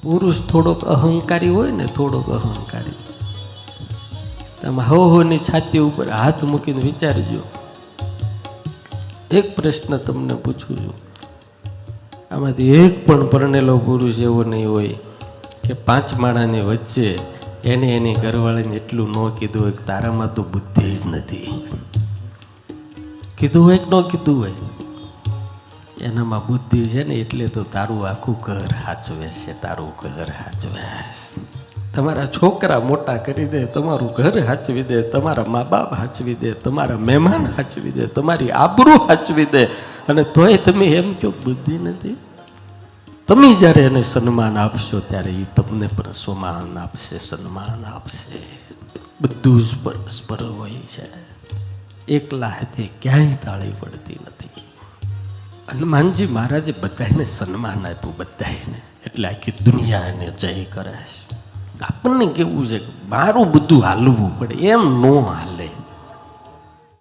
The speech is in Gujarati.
પુરુષ થોડોક અહંકારી હોય ને, થોડોક અહંકારી, તમે હોની છાતી ઉપર હાથ મૂકીને વિચારજો. એક પ્રશ્ન તમને પૂછું છું, આમાંથી એક પણ પરણેલો પુરુષ એવો નહીં હોય કે 5 માળાની વચ્ચે એને એની ઘરવાળીને એટલું ન કીધું હોય કે તારામાં તો બુદ્ધિ જ નથી. કીધું હોય કે ન કીધું હોય, એનામાં બુદ્ધિ છે ને એટલે તો તારું આખું ઘર હાચવે છે, તારું ઘર હાચવે. તમારા છોકરા મોટા કરી દે, તમારું ઘર હાચવી દે, તમારા મા બાપ હાચવી દે, તમારા મહેમાન હાચવી દે, તમારી આબરૂ હાચવી દે, અને તોય તમે એમ કહો બુદ્ધિ નથી. તમે જ્યારે એને સન્માન આપશો ત્યારે એ તમને પણ સ્વમાન આપશે, સન્માન આપશે. બધું જ પરસ્પર હોય છે, એકલા હાથે ક્યાંય તાળી પડતી નથી. હનુમાનજી મહારાજે બધાને સન્માન આપ્યું, બધાને, એટલે આખી દુનિયા એને જય કરે છે. આપણને કેવું છે કે મારું બધું હાલવું પડે, એમ ન હાલે.